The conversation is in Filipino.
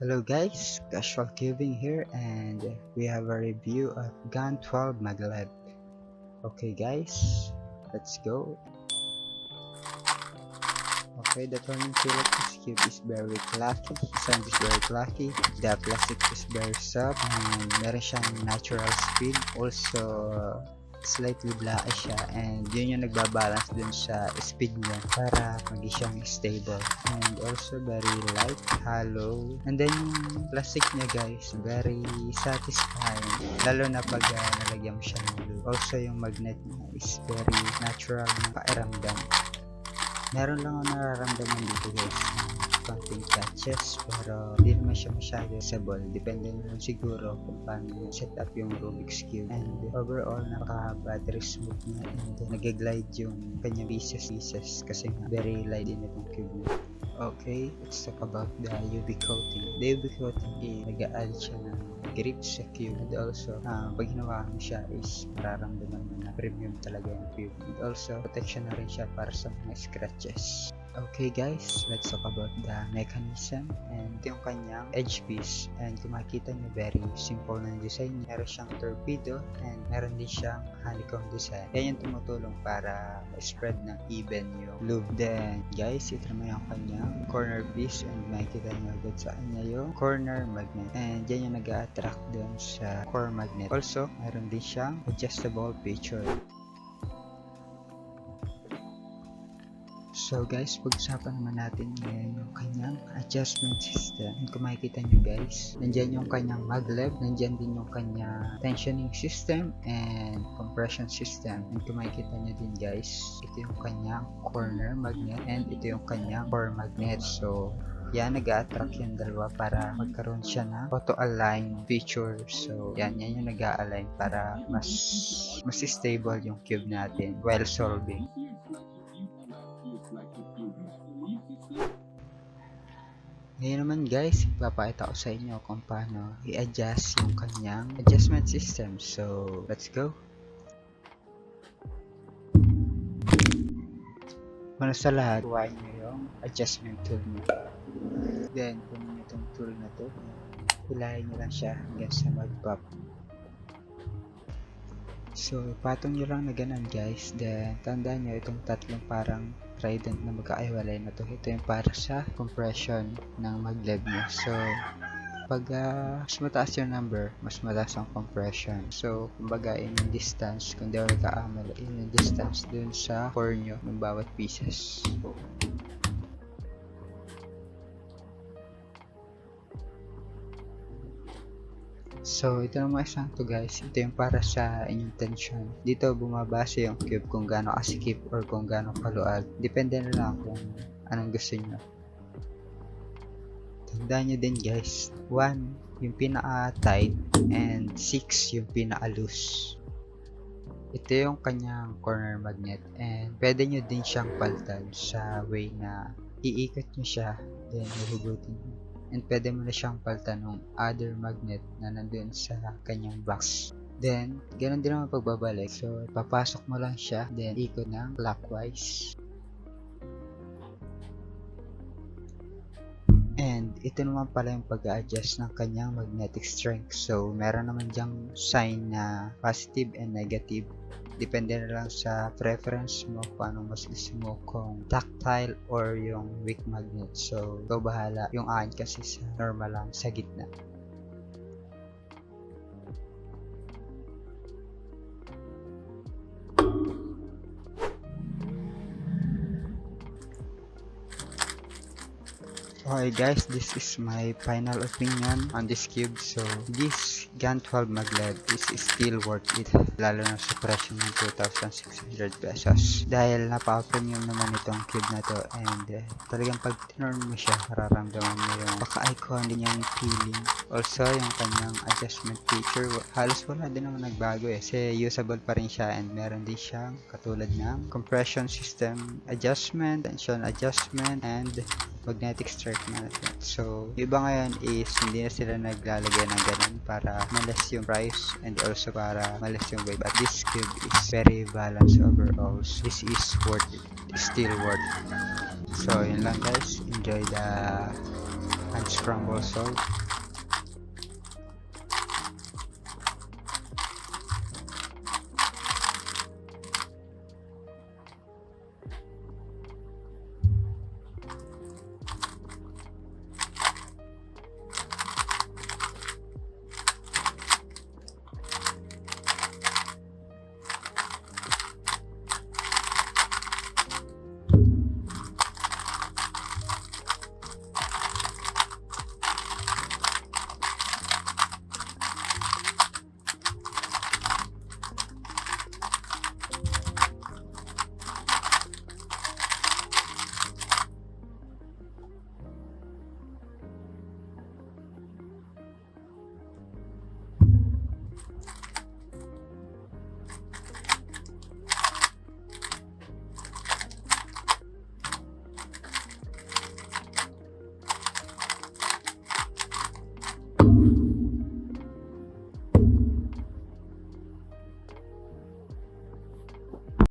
Hello guys, Casual Cubing here and we have a review of GAN 12 Maglev. Okay guys, let's go. Okay, the turning feel of this cube is very clacky, the sound is very clacky, the plastic is very soft, and meron siyang natural speed. Also, slightly blacky siya and yun yung nagbabalance dun sa speed niya para maging siyang stable. And also very light, hollow, and then yung plastic niya guys, very satisfying, lalo na pag nalagyan mo siya ng glue. Also yung magnet niya is very natural na pakiramdam. Meron lang ako nararamdaman dito guys, konting touches, pero hindi naman siya masyado usable. Depende naman siguro kung paano set up yung Rubik's Cube. And overall, napaka-battery smooth niya and nag-glide yung kanyang pieces kasi nga very light din itong cube niya. Okay, let's talk about the UV coating. The UV coating is nag-a-add siya ng grip sa cube, and also pag hinawa mo siya is mararamdaman mo na premium talaga yung cube, and also protection na rin siya para sa mga scratches. Okay guys, let's talk about the mechanism, and ito yung kanyang edge piece, and kung makikita nyo very simple na design. Meron siyang torpedo and meron din siyang honeycomb design. Yan yung tumutulong para spread ng even yung lube. Then guys, ito naman yung kanyang corner piece, and makikita nyo agad sa kanya yung corner magnet, and yan yung nag-a-attract dun sa core magnet. Also, meron din siyang adjustable feature. So guys, pag-usapan naman natin ngayon yung kanyang adjustment system. And kung makikita nyo guys, nandyan yung kanyang maglev, nandyan din yung kanyang tensioning system and compression system. And kung makikita nyo din guys, ito yung kanyang corner magnet and ito yung kanyang core magnet. So yan, nag-a-attract yung dalawa para magkaroon siya ng auto-align feature. So yan yung nag-a-align para mas stable yung cube natin while solving. Ngayon naman guys, ipapakita ko sa inyo kung paano i-adjust yung kanyang adjustment system. So, let's go! Una sa lahat, kuhain nyo yung adjustment tool nyo. Then, kunin nyo itong tool na to. Hilahin nyo lang siya hanggang sa mag-pop. So, patong nyo lang na ganun guys. Then, tandaan nyo itong tatlong parang trident na magkakaiwalay na to. Ito yung para sa compression ng maglev nyo. So, pag mas mataas yung number, mas mataas ang compression. So, kumbaga in distance, kung di ako nagkakamali, in distance dun sa core nyo ng bawat pieces. So, ito naman isang to guys. Ito yung para sa inyong tension. Dito bumabase yung cube kung gaano kasikip or kung gaano kaluag. Depende na lang kung anong gusto nyo. Tandaan nyo din guys, 1 yung pinaka-tight and 6 yung pinaka-loose. Ito yung kanyang corner magnet, and pwede nyo din siyang palitan sa way na iikot nyo siya, then huhugutin nyo. And pwede mo na siyang palitan ng other magnet na nandun sa kanyang box. Then, ganun din naman pagbabalik. So, papasok mo lang siya, then ikot ng clockwise. And ito naman pala yung pag-a-adjust ng kanyang magnetic strength. So, meron naman dyang sign na positive and negative. Depende na lang sa preference mo kung anong mas gusto mo, kung tactile or yung weak magnet. So, ikaw bahala. Yung akin kasi sa normal lang, sa gitna. Okay guys, this is my final opinion on this cube. So, this GAN 12 maglev is still worth it, lalo na sa presyo ng 2,600 pesos. Dahil napaka-premium naman itong cube na to, and talagang pag tinurn mo siya, mararamdaman mo yung paka-icon din yung feeling. Also, yung kanyang adjustment feature, halos wala din naman nagbago kasi usable pa rin siya, and meron din siyang katulad ng compression system adjustment, tension adjustment, and magnetic strength management. So, iba ngayon is hindi na sila naglalagay ng ganun para malas yung price and also para malas yung weight. But this cube is very balanced overall. So, this is worth it. Still worth it. So, yun lang guys. Enjoy the scramble salt.